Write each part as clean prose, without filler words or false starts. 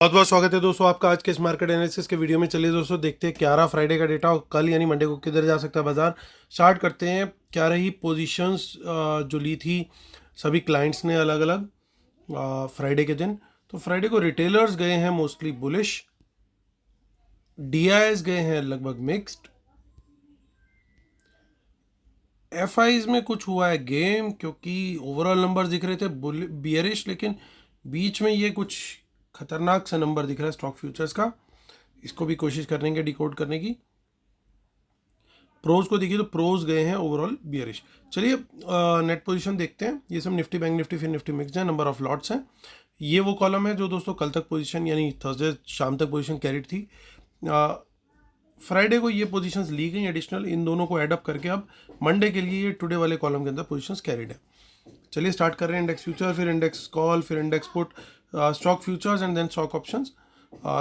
बहुत बहुत स्वागत है दोस्तों आपका आज के इस मार्केट एनालिसिस के वीडियो में। चलिए दोस्तों देखते हैं 11 फ्राइडे का डेटा और कल यानी मंडे को किधर जा सकता है बाजार। स्टार्ट करते हैं। क्या रही पोजीशंस जो ली थी सभी क्लाइंट्स ने अलग अलग फ्राइडे के दिन। तो फ्राइडे को रिटेलर्स गए हैं मोस्टली बुलिश, डीआईएस गए हैं लगभग मिक्स्ड, एफआईज में कुछ हुआ है गेम क्योंकि ओवरऑल नंबर दिख रहे थे बियरिश, लेकिन बीच में ये कुछ खतरनाक सा नंबर दिख रहा है स्टॉक फ्यूचर्स का। इसको भी कोशिश करेंगे डिकोड करने की। प्रोज को देखिए तो प्रोज गए हैं ओवरऑल बियरिश। चलिए नेट पोजीशन देखते हैं। ये सब निफ्टी, बैंक निफ्टी, फिर निफ्टी मिक्स है, नंबर ऑफ लॉट्स हैं। ये वो कॉलम है जो दोस्तों कल तक पोजीशन यानी थर्सडे शाम तक पोजीशन कैरिड थी। फ्राइडे को ये पोजीशंस ली गई एडिशनल, इन दोनों को ऐड अप करके अब मंडे के लिए ये टुडे वाले कॉलम के अंदर पोजीशंस कैरिड है। चलिए स्टार्ट कर रहे हैं। इंडेक्स फ्यूचर, फिर इंडेक्स कॉल, फिर index put, stock futures and then stock options.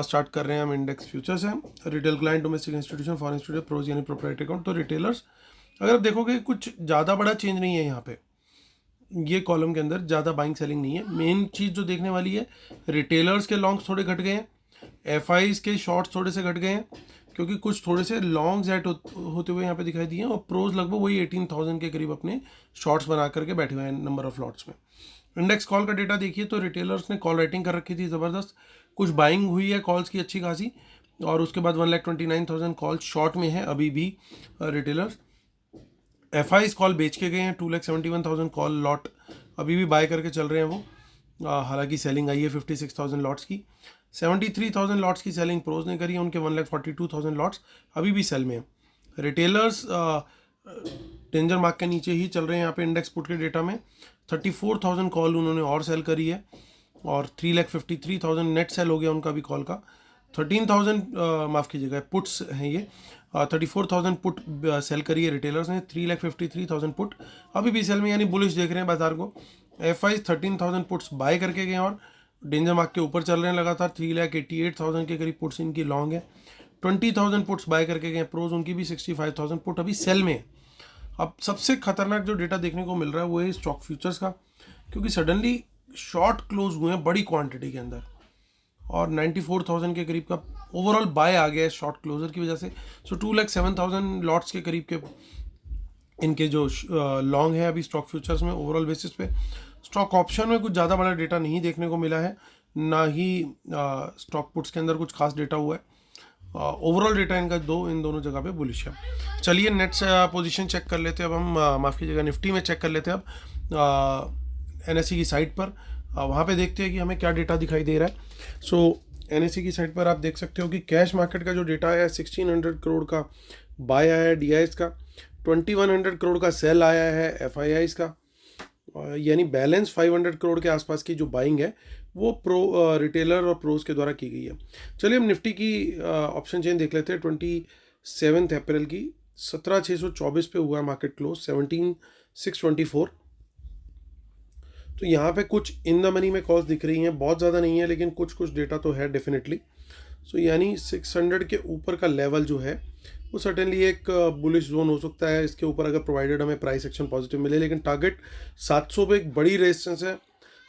Start कर रहे हैं हम। इंडेक्स फ्यूचर्स हैं। Retail client, domestic institution, foreign institute, pros यानी प्रोप्राइटरी अकाउंट। तो रिटेलर्स अगर आप देखोगे कुछ ज़्यादा बड़ा चेंज नहीं है यहाँ पे, ये कॉलम के अंदर ज़्यादा बाइंग सेलिंग नहीं है। मेन चीज़ जो देखने वाली है, रिटेलर्स के लॉन्ग्स थोड़े घट गए हैं, एफआईज के शॉर्ट्स थोड़े से घट गए हैं क्योंकि कुछ थोड़े से लॉन्ग्स ऐड होते हुए यहाँ पे दिखाई दिए हैं, और प्रोज लगभग वही 18,000 के करीब अपने शॉर्ट्स बना करके बैठे हुए हैं नंबर ऑफ लॉट्स में। इंडेक्स कॉल का डेटा देखिए तो रिटेलर्स ने कॉल राइटिंग कर रखी थी ज़बरदस्त, कुछ बाइंग हुई है कॉल्स की अच्छी खासी, और उसके बाद 1,29,000 कॉल शॉर्ट में है अभी भी रिटेलर्स। एफआईज कॉल बेच के गए हैं, 2,71,000 कॉल लॉट अभी भी बाय करके चल रहे हैं वो। हालांकि सेलिंग आई है 56,000 लॉट्स की। 73,000 लॉट्स की सेलिंग प्रोज ने करी है, उनके 1,42,000 लॉट्स अभी भी सेल में है। रिटेलर्स डेंजर मार्क के नीचे ही चल रहे हैं यहाँ पे। इंडेक्स पुट के डेटा में 34,000 कॉल उन्होंने और सेल करी है, और 3,53,000 नेट सेल हो गया उनका भी कॉल का। 13,000 माफ़ कीजिएगा पुट्स हैं ये। 34,000 पुट सेल करी है रिटेलर्स ने, 3,53,000 पुट अभी भी सेल में, यानी बुलिश देख रहे हैं बाजार को। एफआई 13,000 पुट्स बाय करके गए और डेंजर मार्क के ऊपर चल रहे हैं लगातार। 3,88,000 के करीब पुट्स इनकी लॉन्ग है। 20,000 पुट्स बाय करके गए प्रोज, उनकी भी 65,000 पुट अभी सेल में है। अब सबसे खतरनाक जो डेटा देखने को मिल रहा है वो है स्टॉक फ्यूचर्स का, क्योंकि सडनली शॉर्ट क्लोज हुए हैं बड़ी क्वांटिटी के अंदर, और 94,000 के करीब का ओवरऑल बाय आ गया है शॉर्ट क्लोजर की वजह से। सो 2,07,000 लॉट्स के करीब के इनके जो लॉन्ग है अभी स्टॉक फ्यूचर्स में ओवरऑल बेसिस पे। स्टॉक ऑप्शन में कुछ ज़्यादा बड़ा डेटा नहीं देखने को मिला है, ना ही स्टॉक पुट्स के अंदर कुछ खास डेटा हुआ है। ओवरऑल डेटा इनका इन दोनों जगह पे बुलिश है। चलिए नेट पोजीशन चेक कर लेते हैं अब हम। माफ़ कीजिएगा, निफ्टी में चेक कर लेते हैं अब एनएससी की साइट पर। वहाँ पे देखते हैं कि हमें क्या डेटा दिखाई दे रहा है। सो एनएससी की साइट पर आप देख सकते हो कि कैश मार्केट का जो डेटा आया है 1,600 करोड़ का बाय आया है डीआईएस का, 2,100 करोड़ का सेल आया है एफआईआईज का, यानी बैलेंस 500 करोड़ के आसपास की जो बाइंग है वो रिटेलर और प्रोज के द्वारा की गई है। चलिए हम निफ्टी की ऑप्शन चेन देख लेते हैं। 27 अप्रैल की 17,624 पे हुआ मार्केट क्लोज, 17,624। तो यहाँ पे कुछ इन द मनी में कॉल्स दिख रही हैं, बहुत ज़्यादा नहीं है लेकिन कुछ कुछ डेटा तो है डेफिनेटली। सो यानी 600 के ऊपर का लेवल जो है वो सर्टेनली एक बुलिश जोन हो सकता है इसके ऊपर, अगर प्रोवाइडेड हमें प्राइस एक्शन पॉजिटिव मिले। लेकिन टारगेट 700 पे एक बड़ी रेजिस्टेंस है,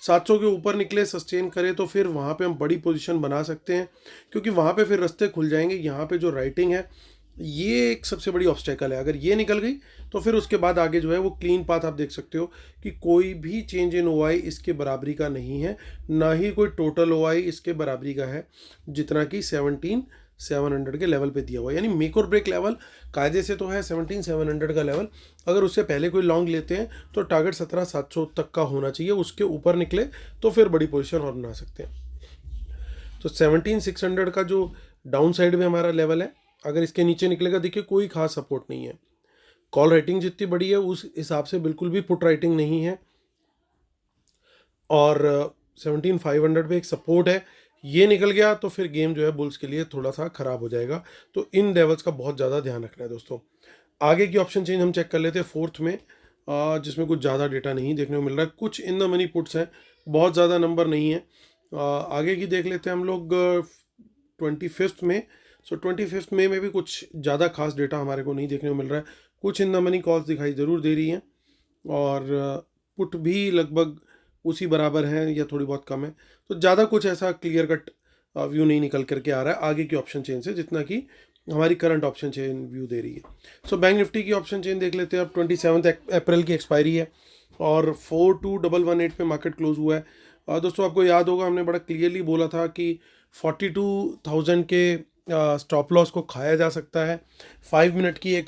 700 के ऊपर निकले सस्टेन करे तो फिर वहाँ पे हम बड़ी पोजीशन बना सकते हैं, क्योंकि वहाँ पे फिर रास्ते खुल जाएंगे। यहाँ पे जो राइटिंग है ये एक सबसे बड़ी ऑब्स्टेकल है, अगर ये निकल गई तो फिर उसके बाद आगे जो है वो क्लीन पाथ आप देख सकते हो कि कोई भी चेंज इन ओआई इसके बराबरी का नहीं है, ना ही कोई टोटल ओआई इसके बराबरी का है, जितना कि 17,700 के लेवल पे दिया हुआ है। यानी मेक और ब्रेक लेवल कायदे से तो है 17,700 का लेवल, अगर उससे पहले कोई लॉन्ग लेते हैं तो टारगेट 17,700 तक का होना चाहिए, उसके ऊपर निकले तो फिर बड़ी पोजीशन और बना सकते हैं। तो 17,600 का जो डाउन साइड में हमारा लेवल है, अगर इसके नीचे निकलेगा देखिए कोई खास सपोर्ट नहीं है। कॉल राइटिंग जितनी बड़ी है उस हिसाब से बिल्कुल भी पुट राइटिंग नहीं है, और 17,500 पे एक सपोर्ट है, ये निकल गया तो फिर गेम जो है बुल्स के लिए थोड़ा सा खराब हो जाएगा। तो इन लेवल्स का बहुत ज़्यादा ध्यान रखना है दोस्तों। आगे की ऑप्शन चेंज हम चेक कर लेते हैं फोर्थ में, जिसमें कुछ ज़्यादा डेटा नहीं देखने को मिल रहा है। कुछ इन द मनी पुट्स हैं, बहुत ज़्यादा नंबर नहीं है। आगे की देख लेते हैं हम लोग 25 में। सो 25 मई में भी कुछ ज़्यादा खास डेटा हमारे को नहीं देखने को मिल रहा है। कुछ इन द मनी कॉल्स दिखाई ज़रूर दे रही हैं, और पुट भी लगभग उसी बराबर हैं या थोड़ी बहुत कम है। तो ज़्यादा कुछ ऐसा क्लियर कट व्यू नहीं निकल करके आ रहा है आगे की ऑप्शन चेन से, जितना कि हमारी करंट ऑप्शन चेन व्यू दे रही है। सो बैंक निफ्टी की ऑप्शन चेन देख लेते हैं। अब 27 अप्रैल की एक्सपायरी है और 42118 पे मार्केट क्लोज हुआ है। दोस्तों आपको याद होगा हमने बड़ा क्लियरली बोला था कि 42,000 के स्टॉप लॉस को खाया जा सकता है। 5 मिनट की एक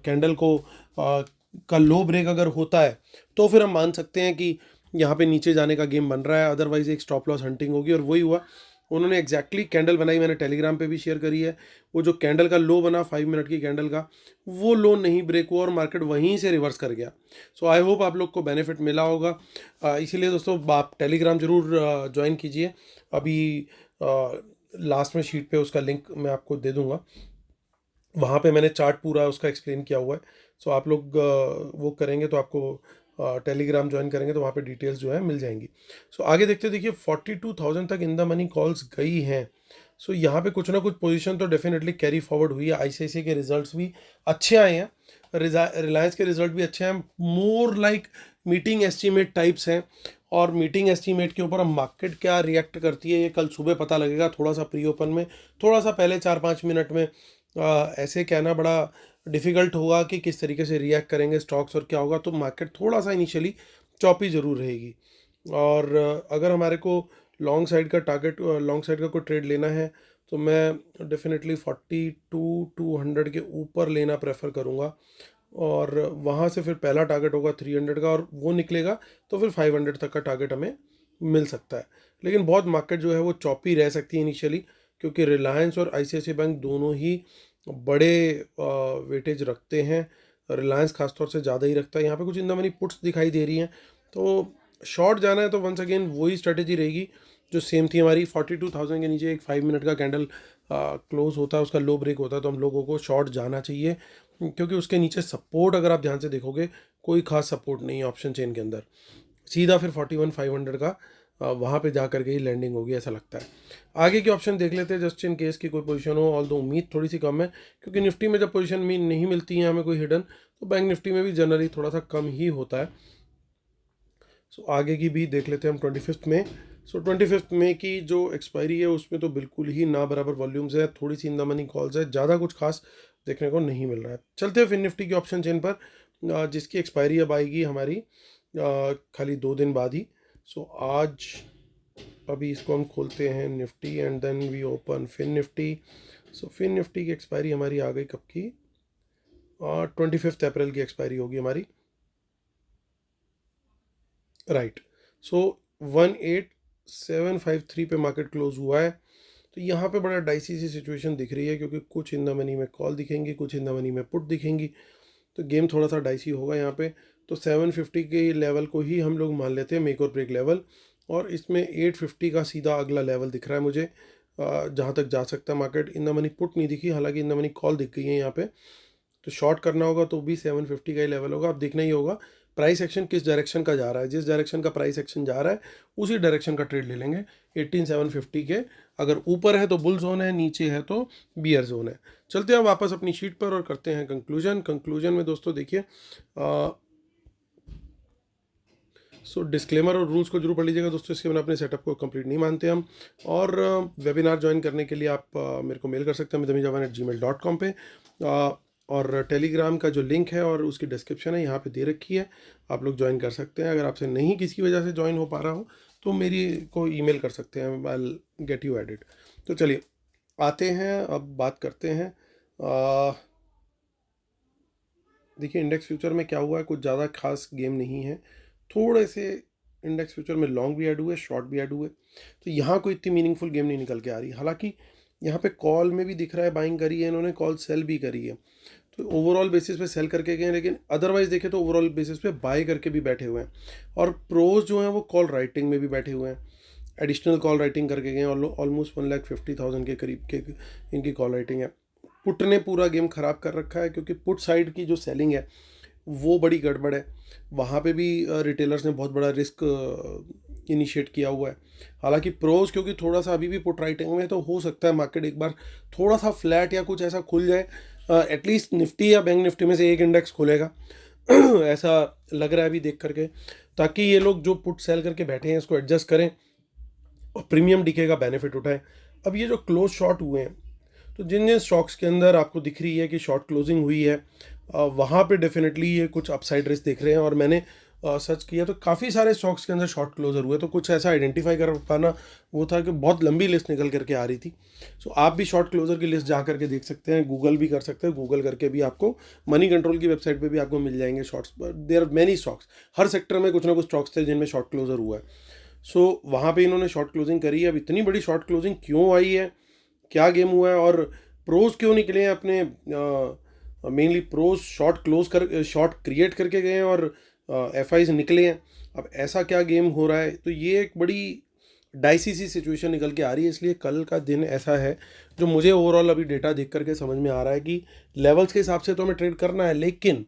कैंडल को का लो ब्रेक अगर होता है तो फिर हम मान सकते हैं कि यहाँ पे नीचे जाने का गेम बन रहा है, अदरवाइज एक स्टॉप लॉस हंटिंग होगी। और वही हुआ, उन्होंने एग्जैक्टली कैंडल बनाई, मैंने टेलीग्राम पे भी शेयर करी है। वो जो कैंडल का लो बना 5 मिनट की कैंडल का, वो लो नहीं ब्रेक हुआ और मार्केट वहीं से रिवर्स कर गया। सो आई होप आप लोग को बेनिफिट मिला होगा। इसीलिए दोस्तों आप टेलीग्राम जरूर ज्वाइन कीजिए। अभी लास्ट में शीट पे उसका लिंक मैं आपको दे दूंगा, वहाँ पे मैंने चार्ट पूरा उसका एक्सप्लेन किया हुआ है। सो आप लोग वो करेंगे तो आपको टेलीग्राम ज्वाइन करेंगे तो वहाँ पे डिटेल्स जो है मिल जाएंगी। सो आगे देखते देखिए 42,000 तक इन द मनी कॉल्स गई हैं। सो यहाँ पे कुछ ना कुछ पोजीशन तो डेफिनेटली कैरी फॉरवर्ड हुई है। आईसीआईसीआई के रिजल्ट्स भी अच्छे आए हैं, रिलायंस के रिजल्ट भी अच्छे हैं, more like meeting estimate types हैं। और मीटिंग एस्टीमेट के ऊपर अब मार्केट क्या रिएक्ट करती है ये कल सुबह पता लगेगा, थोड़ा सा प्री ओपन में, थोड़ा सा पहले 4-5 मिनट में। ऐसे कहना बड़ा डिफ़िकल्ट होगा कि किस तरीके से रिएक्ट करेंगे स्टॉक्स और क्या होगा। तो मार्केट थोड़ा सा इनिशियली चॉपी ज़रूर रहेगी। और अगर हमारे को लॉन्ग साइड का टारगेट, लॉन्ग साइड का कोई ट्रेड लेना है तो मैं डेफिनेटली 42,200 के ऊपर लेना प्रेफर करूँगा। और वहाँ से फिर पहला टारगेट होगा 300 का, और वो निकलेगा तो फिर 500 तक का टारगेट हमें मिल सकता है। लेकिन बहुत मार्केट जो है वो चॉपी रह सकती है इनिशियली, क्योंकि रिलायंस और आईसीआईसीआई बैंक दोनों ही बड़े वेटेज रखते हैं। रिलायंस खासतौर से ज़्यादा ही रखता है। यहाँ पे कुछ इन द मनी पुट्स दिखाई दे रही हैं, तो शॉर्ट जाना है तो वंस अगेन वही स्ट्रेटेजी रहेगी जो सेम थी हमारी। 42,000 के नीचे एक 5 मिनट का कैंडल क्लोज होता है, उसका लो ब्रेक होता है, तो हम लोगों को शॉर्ट जाना चाहिए, क्योंकि उसके नीचे सपोर्ट अगर आप ध्यान से देखोगे कोई खास सपोर्ट नहीं है ऑप्शन चेन के अंदर। सीधा फिर 41,500 का वहाँ पे जा करके ही लैंडिंग होगी ऐसा लगता है। आगे की ऑप्शन देख लेते हैं जस्ट इन केस की कोई पोजीशन हो। ऑल दो उम्मीद थोड़ी सी कम है, क्योंकि निफ्टी में जब पोजीशन में नहीं मिलती है हमें कोई हिडन, तो बैंक निफ्टी में भी जनरली थोड़ा सा कम ही होता है। सो आगे की भी देख लेते हैं हम 25 में। सो 25 में की जो एक्सपायरी है उसमें तो बिल्कुल ही ना बराबर वॉल्यूम्स है, थोड़ी सी इन द मनी कॉल्स है, ज़्यादा कुछ खास देखने को नहीं मिल रहा है। चलते हैं फिर निफ्टी की ऑप्शन चेन पर, जिसकी एक्सपायरी अब आएगी हमारी खाली 2 दिन बाद ही। सो आज अभी इसको हम खोलते हैं Nifty and then we open Fin Nifty. So Fin Nifty की एक्सपायरी हमारी आ गई कब की, 25 अप्रैल की एक्सपायरी होगी हमारी, राइट। सो 18,753 पे मार्केट क्लोज हुआ है। तो यहाँ पे बड़ा डाइसी सी सिचुएशन दिख रही है, क्योंकि कुछ इन द मनी में कॉल दिखेंगी, कुछ इन द मनी में पुट दिखेंगी, तो गेम थोड़ा सा डाइसी होगा यहाँ पे। तो 750 के लेवल को ही हम लोग मान लेते हैं मेक और ब्रेक लेवल, और इसमें 850 का सीधा अगला लेवल दिख रहा है मुझे, जहाँ तक जा सकता है market. In the money put नहीं दिखी, हालांकि इन द मनी कॉल दिख गई है यहाँ पे। तो शॉर्ट करना होगा तो भी 750 का ही लेवल होगा। अब देखना ही होगा प्राइस एक्शन किस डायरेक्शन का जा रहा है। जिस डायरेक्शन का प्राइस एक्शन जा रहा है उसी डायरेक्शन का ट्रेड ले लेंगे। 18,750 के अगर ऊपर है तो बुल जोन है, नीचे है तो बियर जोन है। चलते हैं वापस अपनी शीट पर और करते हैं कंक्लूजन में दोस्तों देखिए, सो डिस्क्लेमर और रूल्स को जरूर पढ़ लीजिएगा दोस्तों, इसके बिना अपने सेटअप को कंप्लीट नहीं मानते हम। और वेबिनार ज्वाइन करने के लिए आप मेरे को मेल कर सकते हैं midamijavan@gmail.com पे, और टेलीग्राम का जो लिंक है और उसकी डिस्क्रिप्शन है यहाँ पे दे रखी है, आप लोग ज्वाइन कर सकते हैं। अगर आपसे नहीं किसी वजह से ज्वाइन हो पा रहा हो तो मेरी को ईमेल कर सकते हैं, I will get you added. तो चलिए आते हैं, अब बात करते हैं। देखिए इंडेक्स फ्यूचर में क्या हुआ है, कुछ ज़्यादा खास गेम नहीं है। थोड़े से इंडेक्स फ्यूचर में लॉन्ग भी ऐड हुए, शॉर्ट भी ऐड हुए, तो यहाँ कोई इतनी मीनिंगफुल गेम नहीं निकल के आ रही। हालांकि यहाँ पे कॉल में भी दिख रहा है बाइंग करी है इन्होंने, कॉल सेल भी करी है, तो ओवरऑल बेसिस पे सेल करके गए, लेकिन अदरवाइज देखें तो ओवरऑल बेसिस पे बाय करके भी बैठे हुए हैं। और प्रोज जो हैं वो कॉल राइटिंग में भी बैठे हुए हैं, एडिशनल कॉल राइटिंग करके गए हैं, ऑलमोस्ट 1,50,000 के करीब के इनकी कॉल राइटिंग है। पुट ने पूरा गेम ख़राब कर रखा है, क्योंकि पुट साइड की जो सेलिंग है वो बड़ी गड़बड़ है। वहाँ पे भी रिटेलर्स ने बहुत बड़ा रिस्क इनिशिएट किया हुआ है। हालांकि प्रोज क्योंकि थोड़ा सा अभी भी पुट राइटिंग में है, तो हो सकता है मार्केट एक बार थोड़ा सा फ्लैट या कुछ ऐसा खुल जाए, एटलीस्ट निफ्टी या बैंक निफ्टी में से एक इंडेक्स खुलेगा ऐसा लग रहा है अभी देख करके, ताकि ये लोग जो पुट सेल करके बैठे हैं इसको एडजस्ट करें और प्रीमियम डीके का बेनिफिट उठाएं। अब ये जो क्लोज शॉट हुए हैं, तो जिन जिन स्टॉक्स के अंदर आपको दिख रही है कि शॉर्ट क्लोजिंग हुई है, वहाँ पे डेफिनेटली ये कुछ अपसाइड रिस्क देख रहे हैं। और मैंने सर्च किया तो काफ़ी सारे स्टॉक्स के अंदर शॉर्ट क्लोजर हुए, तो कुछ ऐसा आइडेंटिफाई कर पाना वो था कि बहुत लंबी लिस्ट निकल करके आ रही थी। सो आप भी शॉर्ट क्लोजर की लिस्ट जा करके देख सकते हैं, गूगल भी कर सकते हैं, गूगल करके भी आपको मनी कंट्रोल की वेबसाइट पे भी आपको मिल जाएंगे shorts. There are many stocks, हर सेक्टर में कुछ ना कुछ स्टॉक्स थे जिनमें शॉर्ट क्लोजर हुआ है। सो वहाँ पे इन्होंने शॉर्ट क्लोजिंग करी है। अब इतनी बड़ी शॉर्ट क्लोजिंग क्यों आई है, क्या गेम हुआ है, और प्रोज क्यों निकले हैं अपने, मेनली प्रोज शॉर्ट क्रिएट करके गए हैं और एफ आईज निकले हैं। अब ऐसा क्या गेम हो रहा है, तो ये एक बड़ी डाइसी सी सिचुएशन निकल के आ रही है। इसलिए कल का दिन ऐसा है जो मुझे ओवरऑल अभी डेटा देख करके समझ में आ रहा है कि लेवल्स के हिसाब से तो हमें ट्रेड करना है, लेकिन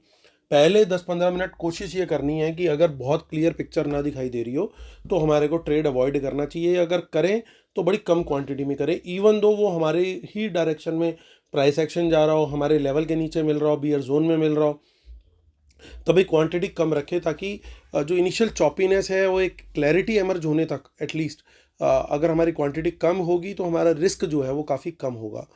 पहले 10-15 मिनट कोशिश ये करनी है कि अगर बहुत क्लियर पिक्चर ना दिखाई दे रही हो तो हमारे को ट्रेड अवॉइड करना चाहिए। अगर करें तो बड़ी कम क्वांटिटी में करें, इवन दो वो हमारे ही डायरेक्शन में प्राइस एक्शन जा रहा हो, हमारे लेवल के नीचे मिल रहा हो, बियर जोन में मिल रहा हो, तभी क्वांटिटी कम रखें, ताकि जो इनिशियल चॉपीनेस है वो एक क्लैरिटी एमर्ज होने तक एटलीस्ट अगर हमारी क्वांटिटी कम होगी तो हमारा रिस्क जो है वो काफ़ी कम होगा।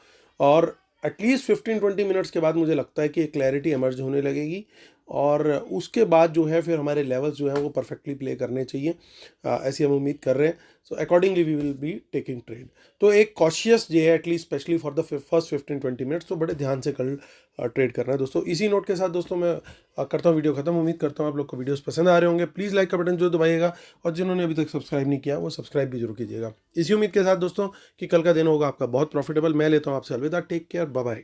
और एटलीस्ट 15-20 मिनट्स के बाद मुझे लगता है कि एक क्लैरिटी एमर्ज होने लगेगी, और उसके बाद जो है फिर हमारे लेवल्स जो हैं वो परफेक्टली प्ले करने चाहिए, ऐसी हम उम्मीद कर रहे हैं। So accordingly we will be taking trade. तो एक कॉशियस जे है at least specially for the first 15-20 minutes, तो बड़े ध्यान से कल ट्रेड करना है दोस्तों। इसी नोट के साथ दोस्तों मैं करता हूँ वीडियो खत्म। उम्मीद करता हूँ आप लोग को वीडियोस पसंद आ रहे होंगे। प्लीज़ लाइक का बटन जो दबाइएगा, और जिन्होंने अभी तक सब्सक्राइब नहीं किया वो सब्सक्राइब भी जरूर कीजिएगा। इसी उम्मीद के साथ दोस्तों कि कल का दिन होगा आपका बहुत प्रॉफिटेबल। मैं लेता हूँ आपसे अलविदा, टेक केयर, बाय बाय।